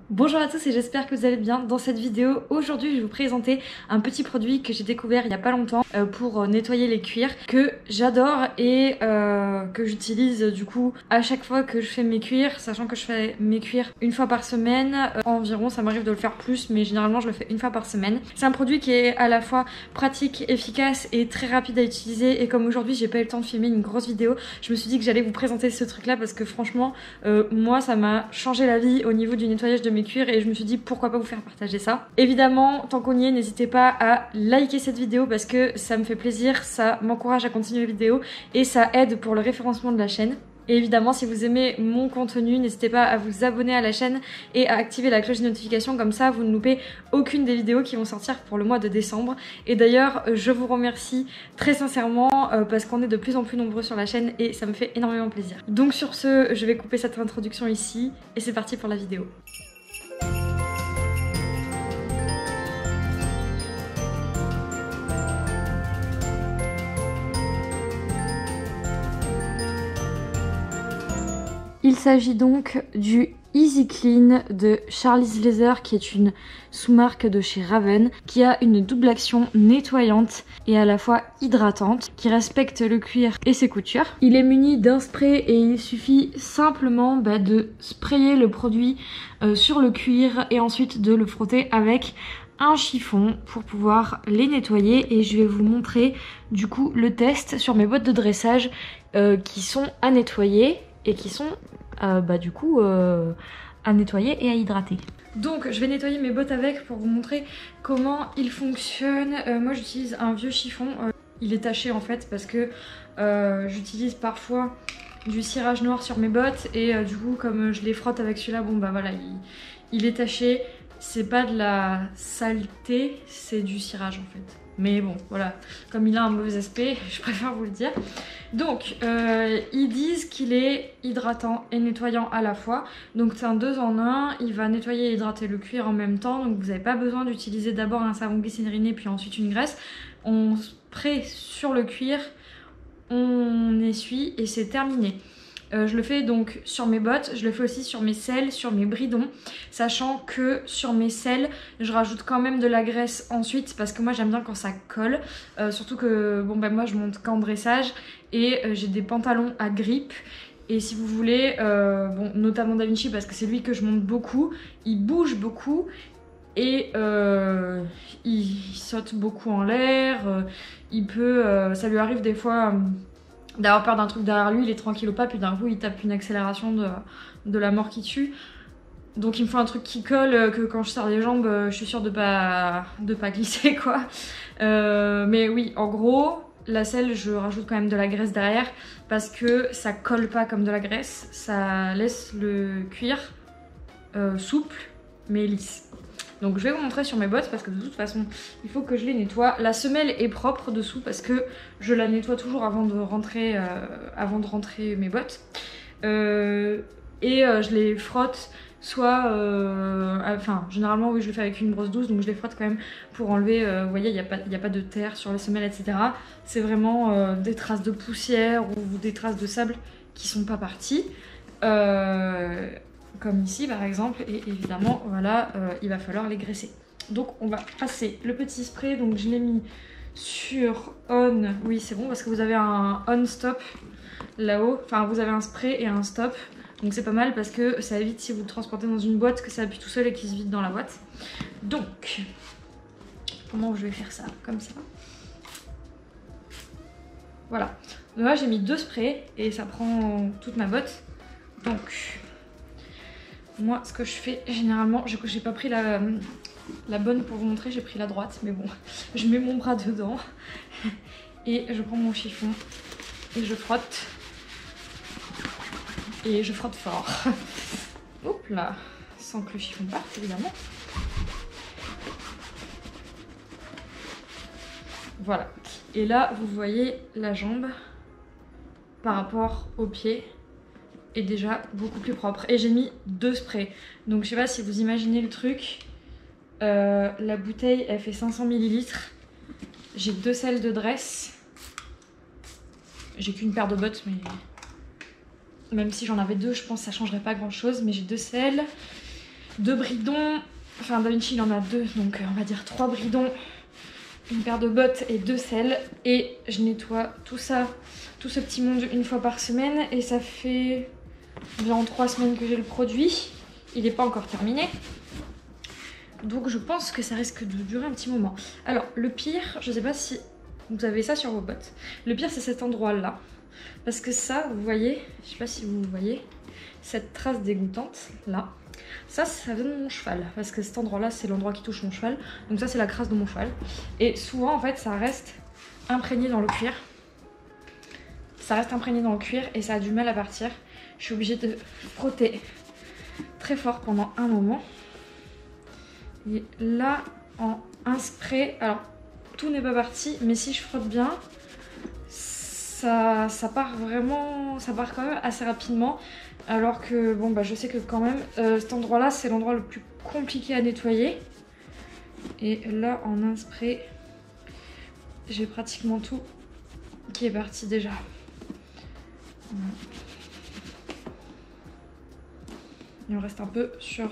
Bonjour à tous et j'espère que vous allez bien. Dans cette vidéo, aujourd'hui je vais vous présenter un petit produit que j'ai découvert il n'y a pas longtemps pour nettoyer les cuirs, que j'adore et que j'utilise du coup à chaque fois que je fais mes cuirs, sachant que je fais mes cuirs une fois par semaine environ. Ça m'arrive de le faire plus, mais généralement je le fais une fois par semaine. C'est un produit qui est à la fois pratique, efficace et très rapide à utiliser, et comme aujourd'hui j'ai pas eu le temps de filmer une grosse vidéo, je me suis dit que j'allais vous présenter ce truc là parce que franchement moi ça m'a changé la vie au niveau du nettoyage de mes cuirs et je me suis dit pourquoi pas vous faire partager ça. Évidemment, tant qu'on y est, n'hésitez pas à liker cette vidéo parce que ça me fait plaisir, ça m'encourage à continuer les vidéos et ça aide pour le référencement de la chaîne. Et évidemment, si vous aimez mon contenu, n'hésitez pas à vous abonner à la chaîne et à activer la cloche de notification, comme ça vous ne loupez aucune des vidéos qui vont sortir pour le mois de décembre. Et d'ailleurs, je vous remercie très sincèrement parce qu'on est de plus en plus nombreux sur la chaîne et ça me fait énormément plaisir. Donc sur ce, je vais couper cette introduction ici et c'est parti pour la vidéo. Il s'agit donc du Easy Clean de Charlie's Leather, qui est une sous-marque de chez Raven, qui a une double action nettoyante et à la fois hydratante, qui respecte le cuir et ses coutures. Il est muni d'un spray et il suffit simplement de sprayer le produit sur le cuir et ensuite de le frotter avec un chiffon pour pouvoir les nettoyer. Et je vais vous montrer du coup le test sur mes bottes de dressage qui sont à nettoyer et qui sont du coup à nettoyer et à hydrater. Donc je vais nettoyer mes bottes avec pour vous montrer comment il fonctionne. Moi j'utilise un vieux chiffon, il est taché en fait parce que j'utilise parfois du cirage noir sur mes bottes et du coup comme je les frotte avec celui-là, bon bah voilà, il est taché. C'est pas de la saleté, c'est du cirage en fait. Mais bon, voilà, comme il a un mauvais aspect, je préfère vous le dire. Donc, ils disent qu'il est hydratant et nettoyant à la fois. Donc c'est un 2 en 1, il va nettoyer et hydrater le cuir en même temps. Donc vous n'avez pas besoin d'utiliser d'abord un savon glycériné puis ensuite une graisse. On spray sur le cuir, on essuie et c'est terminé. Je le fais donc sur mes bottes, je le fais aussi sur mes selles, sur mes bridons, sachant que sur mes selles, je rajoute quand même de la graisse ensuite parce que moi j'aime bien quand ça colle, surtout que bon moi je monte qu'en dressage et j'ai des pantalons à grippe. Et si vous voulez, notamment Da Vinci parce que c'est lui que je monte beaucoup, il bouge beaucoup et il saute beaucoup en l'air, ça lui arrive des fois d'avoir peur d'un truc derrière lui, il est tranquille ou pas, puis d'un coup il tape une accélération de la mort qui tue. Donc il me faut un truc qui colle, que quand je serre les jambes, je suis sûre de pas glisser quoi. Mais oui, en gros, la selle, je rajoute quand même de la graisse derrière parce que ça colle pas comme de la graisse, ça laisse le cuir souple mais lisse. Donc je vais vous montrer sur mes bottes parce que de toute façon il faut que je les nettoie. La semelle est propre dessous parce que je la nettoie toujours avant de rentrer mes bottes. Je les frotte soit... généralement oui je le fais avec une brosse douce, donc je les frotte quand même pour enlever, vous voyez il n'y a pas de terre sur les semelles etc. C'est vraiment des traces de poussière ou des traces de sable qui sont pas parties. Comme ici par exemple, et évidemment voilà il va falloir les graisser. Donc on va passer le petit spray, donc je l'ai mis sur on, oui c'est bon parce que vous avez un on stop là-haut, enfin vous avez un spray et un stop, donc c'est pas mal parce que ça évite si vous le transportez dans une boîte que ça appuie tout seul et qu'il se vide dans la boîte. Donc comment je vais faire ça? Comme ça, voilà. Donc là j'ai mis 2 sprays et ça prend toute ma botte. Donc moi, ce que je fais généralement, j'ai pas pris la bonne pour vous montrer, j'ai pris la droite, mais bon, je mets mon bras dedans et je prends mon chiffon et je frotte. Et je frotte fort. Hop là, sans que le chiffon parte évidemment. Voilà. Et là, vous voyez la jambe par rapport au pied est déjà beaucoup plus propre. Et j'ai mis 2 sprays. Donc je sais pas si vous imaginez le truc. La bouteille elle fait 500 ml. J'ai 2 selles de dress. J'ai qu'une paire de bottes, mais même si j'en avais 2, je pense que ça changerait pas grand chose. Mais j'ai 2 selles. 2 bridons, enfin Da Vinci il en a 2, donc on va dire 3 bridons, une paire de bottes et 2 selles. Et je nettoie tout ça, tout ce petit monde une fois par semaine. Et ça fait environ 3 semaines que j'ai le produit. Il n'est pas encore terminé. Donc je pense que ça risque de durer un petit moment. Alors le pire, je sais pas si vous avez ça sur vos bottes. Le pire c'est cet endroit là. Parce que ça, vous voyez, je sais pas si vous voyez, cette trace dégoûtante là. Ça vient de mon cheval. Parce que cet endroit là c'est l'endroit qui touche mon cheval. Donc ça c'est la crasse de mon cheval. Et souvent en fait ça reste imprégné dans le cuir. Ça reste imprégné dans le cuir et ça a du mal à partir. Je suis obligée de frotter très fort pendant un moment. Et là, en un spray, alors tout n'est pas parti, mais si je frotte bien, ça part vraiment, ça part quand même assez rapidement. Alors que bon bah je sais que quand même, cet endroit là c'est l'endroit le plus compliqué à nettoyer. Et là en un spray, j'ai pratiquement tout qui est parti déjà. Voilà. Il me reste un peu sur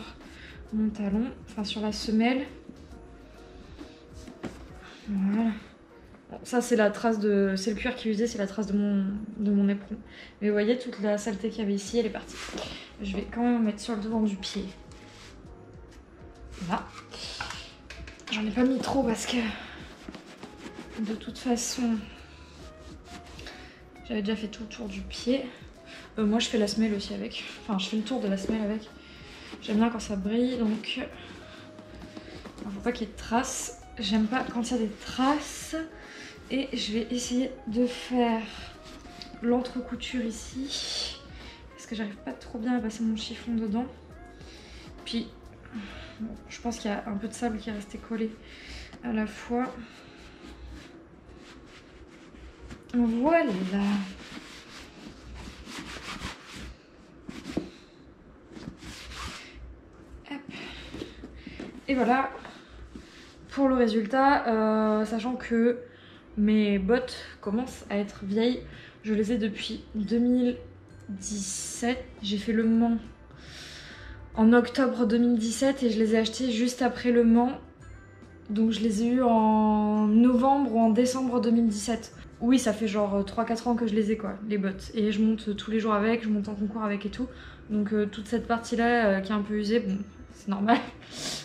mon talon, enfin sur la semelle. Voilà. Bon, ça c'est la trace de... c'est le cuir qui est usé, c'est la trace de mon éperon. Mais vous voyez toute la saleté qu'il y avait ici, elle est partie. Je vais quand même mettre sur le devant du pied. Là. J'en ai pas mis trop parce que de toute façon j'avais déjà fait tout le tour du pied. Moi je fais la semelle aussi avec. Enfin je fais le tour de la semelle avec. J'aime bien quand ça brille, donc il ne faut pas qu'il y ait de traces. J'aime pas quand il y a des traces. Et je vais essayer de faire l'entrecouture ici. Parce que j'arrive pas trop bien à passer mon chiffon dedans. Puis, bon, je pense qu'il y a un peu de sable qui est resté collé à la fois. Voilà. Et voilà pour le résultat, sachant que mes bottes commencent à être vieilles. Je les ai depuis 2017. J'ai fait le Mans en octobre 2017 et je les ai achetées juste après le Mans. Donc je les ai eues en novembre ou en décembre 2017. Oui, ça fait genre 3-4 ans que je les ai quoi, les bottes. Et je monte tous les jours avec, je monte en concours avec et tout. Donc toute cette partie-là qui est un peu usée, bon, c'est normal.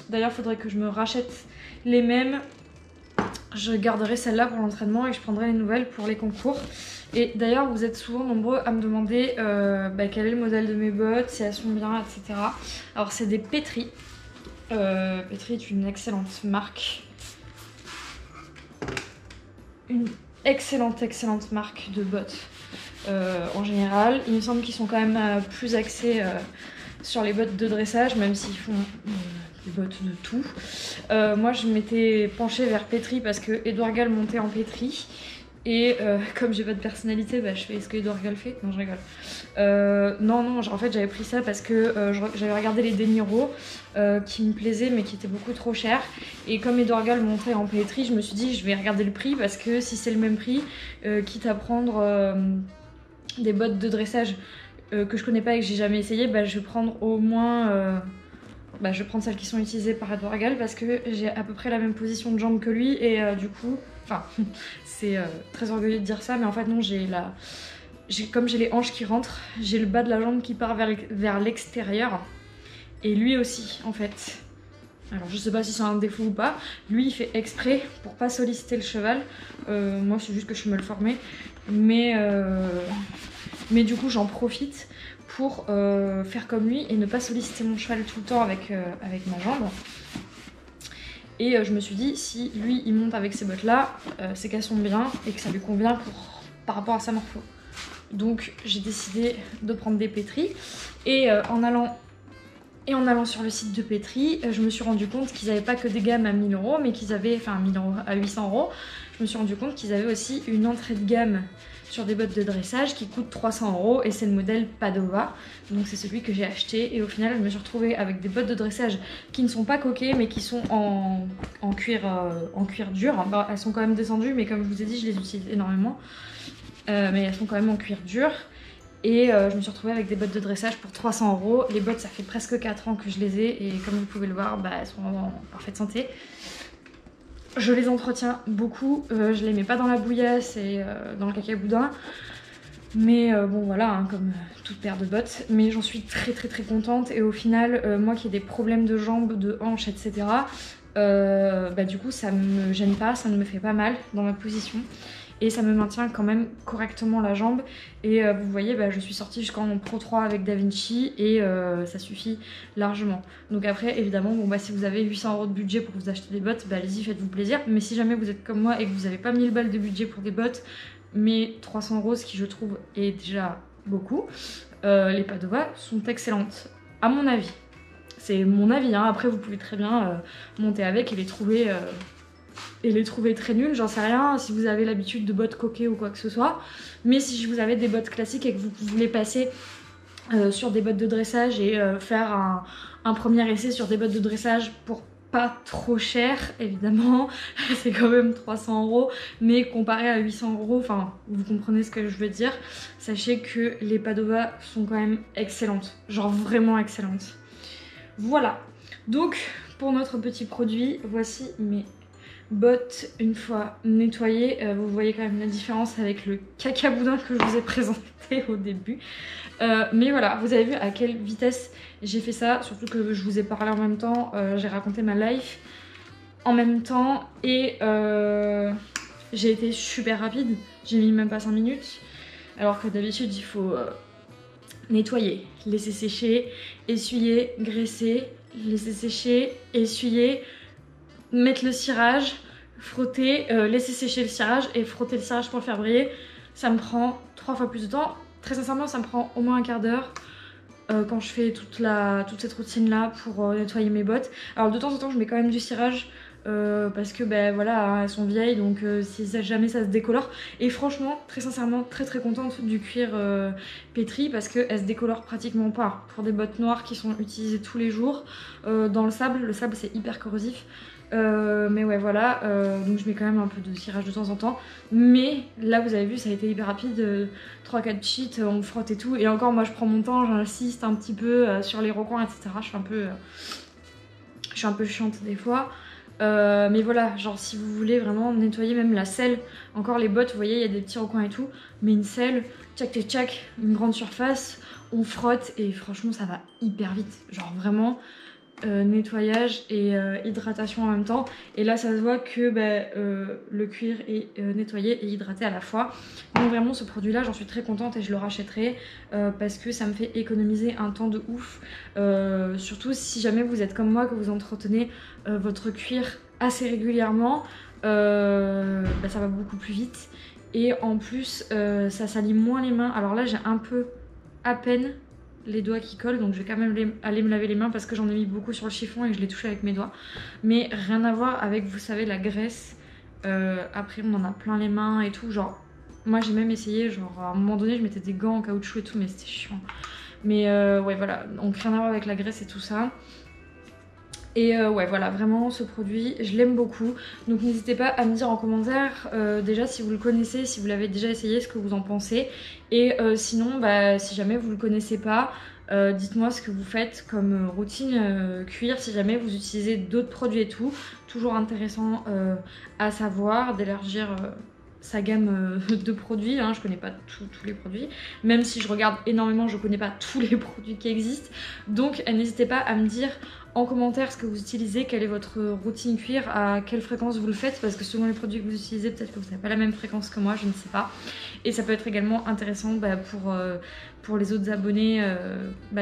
D'ailleurs, il faudrait que je me rachète les mêmes. Je garderai celle-là pour l'entraînement et je prendrai les nouvelles pour les concours. Et d'ailleurs, vous êtes souvent nombreux à me demander quel est le modèle de mes bottes, si elles sont bien, etc. Alors, c'est des Petri. Petri est une excellente marque. Une excellente marque de bottes en général. Il me semble qu'ils sont quand même plus axés sur les bottes de dressage, même s'ils font des bottes de tout. Moi je m'étais penchée vers Petri parce que Edouard Gall montait en Petri. Et comme j'ai pas de personnalité, bah, je fais ce que Edouard Gall fait. Non, je rigole. Non, en fait j'avais pris ça parce que j'avais regardé les De Niro qui me plaisaient mais qui étaient beaucoup trop chers. Et comme Edouard Gall montait en Petri, je me suis dit je vais regarder le prix parce que si c'est le même prix, quitte à prendre des bottes de dressage que je connais pas et que j'ai jamais essayé, bah, je vais prendre au moins... je vais prendre celles qui sont utilisées par Edouard Gall parce que j'ai à peu près la même position de jambe que lui et du coup... Enfin, c'est très orgueilleux de dire ça, mais en fait non, comme j'ai les hanches qui rentrent, j'ai le bas de la jambe qui part vers l'extérieur. Et lui aussi, en fait. Alors je sais pas si c'est un défaut ou pas. Lui, il fait exprès pour pas solliciter le cheval. Moi, c'est juste que je suis mal formée. Mais du coup, j'en profite pour faire comme lui et ne pas solliciter mon cheval tout le temps avec ma jambe. Et je me suis dit, si lui il monte avec ces bottes là, c'est qu'elles sont bien et que ça lui convient par rapport à sa morpho. Donc j'ai décidé de prendre des Petri. Et en allant sur le site de Petri, je me suis rendu compte qu'ils n'avaient pas que des gammes à 1000 €, mais qu'ils avaient, enfin 1000 € à 800 €. Je me suis rendu compte qu'ils avaient aussi une entrée de gamme sur des bottes de dressage qui coûtent 300 € et c'est le modèle Padova. Donc c'est celui que j'ai acheté et au final je me suis retrouvée avec des bottes de dressage qui ne sont pas coquées mais qui sont en cuir dur. Bah, elles sont quand même descendues mais comme je vous ai dit je les utilise énormément. Mais elles sont quand même en cuir dur. Et je me suis retrouvée avec des bottes de dressage pour 300 €. Les bottes, ça fait presque 4 ans que je les ai et comme vous pouvez le voir, bah, elles sont en parfaite santé. Je les entretiens beaucoup, je les mets pas dans la bouillasse et dans le cacaboudin. Mais bon voilà, hein, comme toute paire de bottes. Mais j'en suis très contente et au final, moi qui ai des problèmes de jambes, de hanches, etc. Bah, du coup ça me gêne pas, ça ne me fait pas mal dans ma position. Et ça me maintient quand même correctement la jambe. Et vous voyez, bah, je suis sortie jusqu'en Pro 3 avec Da Vinci et ça suffit largement. Donc après, évidemment, bon, bah, si vous avez 800 € de budget pour vous acheter des bottes, bah, allez-y, faites-vous plaisir. Mais si jamais vous êtes comme moi et que vous n'avez pas 1000 balles de budget pour des bottes, mais 300 €, ce qui je trouve est déjà beaucoup, les Padova sont excellentes, à mon avis. C'est mon avis, hein. Après vous pouvez très bien monter avec et les trouver très nulles, j'en sais rien, si vous avez l'habitude de bottes coquées ou quoi que ce soit. Mais si vous avez des bottes classiques et que vous voulez passer sur des bottes de dressage et faire un premier essai sur des bottes de dressage pour pas trop cher, évidemment, c'est quand même 300 €, mais comparé à 800 €, enfin vous comprenez ce que je veux dire, sachez que les Padova sont quand même excellentes, genre vraiment excellentes. Voilà, donc pour notre petit produit, voici mes bottes une fois nettoyées. Vous voyez quand même la différence avec le cacaboudin que je vous ai présenté au début. Mais voilà, vous avez vu à quelle vitesse j'ai fait ça, surtout que je vous ai parlé en même temps, j'ai raconté ma life en même temps et j'ai été super rapide, j'ai mis même pas 5 minutes, alors que d'habitude il faut nettoyer, laisser sécher, essuyer, graisser, laisser sécher, essuyer, mettre le cirage, frotter, laisser sécher le cirage et frotter le cirage pour le faire briller. Ça me prend 3 fois plus de temps. Très sincèrement, ça me prend au moins un quart d'heure quand je fais toute cette routine là pour nettoyer mes bottes. Alors de temps en temps, je mets quand même du cirage parce que ben voilà, elles sont vieilles, donc si jamais ça se décolore. Et franchement, très sincèrement, très contente du cuir pétri parce qu'elles se décolorent pratiquement pas. Pour des bottes noires qui sont utilisées tous les jours dans le sable c'est hyper corrosif. Mais ouais voilà, donc je mets quand même un peu de cirage de temps en temps. Mais là vous avez vu, ça a été hyper rapide, 3-4 cheats, on frotte et tout. Et encore moi je prends mon temps, j'insiste un petit peu sur les recoins, etc. Je suis un peu chiante des fois. Mais voilà, genre si vous voulez vraiment nettoyer même la selle, encore les bottes, vous voyez il y a des petits recoins et tout, mais une selle, tchac, une grande surface, on frotte et franchement ça va hyper vite, genre vraiment nettoyage et hydratation en même temps. Et là ça se voit que le cuir est nettoyé et hydraté à la fois. Donc vraiment ce produit là j'en suis très contente et je le rachèterai parce que ça me fait économiser un temps de ouf, surtout si jamais vous êtes comme moi, que vous entretenez votre cuir assez régulièrement, ça va beaucoup plus vite et en plus ça salit moins les mains. Alors là j'ai un peu à peine les doigts qui collent, donc je vais quand même aller me laver les mains parce que j'en ai mis beaucoup sur le chiffon et que je l'ai touché avec mes doigts, mais rien à voir avec, vous savez, la graisse. Après on en a plein les mains et tout, genre moi j'ai même essayé, genre à un moment donné je mettais des gants en caoutchouc et tout, mais c'était chiant. Mais ouais voilà, donc rien à voir avec la graisse et tout ça. Et ouais voilà, vraiment ce produit je l'aime beaucoup, donc n'hésitez pas à me dire en commentaire déjà si vous le connaissez, si vous l'avez déjà essayé, ce que vous en pensez. Et sinon si jamais vous le connaissez pas, dites-moi ce que vous faites comme routine cuir, si jamais vous utilisez d'autres produits et tout. Toujours intéressant à savoir, d'élargir sa gamme de produits, hein. Je connais pas tous les produits, même si je regarde énormément, je connais pas tous les produits qui existent. Donc n'hésitez pas à me dire en commentaire ce que vous utilisez, quelle est votre routine cuir, à quelle fréquence vous le faites, parce que selon les produits que vous utilisez, peut-être que vous n'avez pas la même fréquence que moi, je ne sais pas. Et ça peut être également intéressant pour les autres abonnés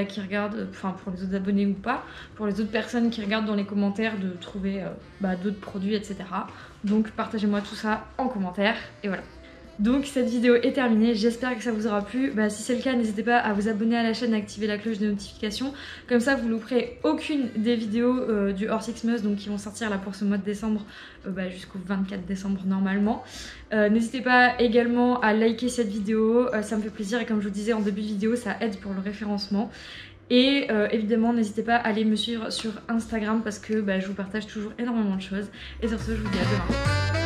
qui regardent, enfin pour les autres abonnés ou pas, pour les autres personnes qui regardent dans les commentaires, de trouver d'autres produits, etc. Donc partagez-moi tout ça en commentaire, et voilà. Donc cette vidéo est terminée, j'espère que ça vous aura plu. Si c'est le cas, n'hésitez pas à vous abonner à la chaîne et activer la cloche de notification. Comme ça vous louperez aucune des vidéos du hors Xmas, donc qui vont sortir là pour ce mois de décembre jusqu'au 24 décembre normalement. N'hésitez pas également à liker cette vidéo, ça me fait plaisir et comme je vous disais en début de vidéo, ça aide pour le référencement. Et évidemment n'hésitez pas à aller me suivre sur Instagram parce que je vous partage toujours énormément de choses. Et sur ce je vous dis à demain.